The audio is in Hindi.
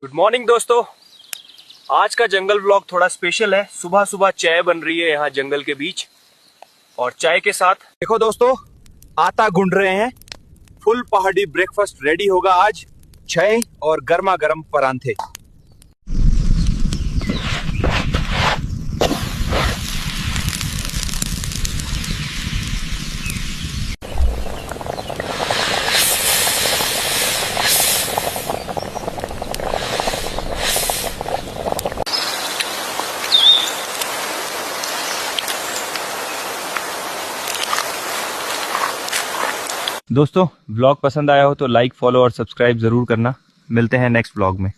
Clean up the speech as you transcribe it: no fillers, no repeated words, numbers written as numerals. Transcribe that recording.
गुड मॉर्निंग दोस्तों। आज का जंगल व्लॉग थोड़ा स्पेशल है। सुबह सुबह चाय बन रही है यहाँ जंगल के बीच, और चाय के साथ देखो दोस्तों आटा गूंद रहे हैं। फुल पहाड़ी ब्रेकफास्ट रेडी होगा आज। चाय और गर्मा गर्म परांठे। दोस्तों व्लॉग पसंद आया हो तो लाइक, फॉलो और सब्सक्राइब जरूर करना। मिलते हैं नेक्स्ट व्लॉग में।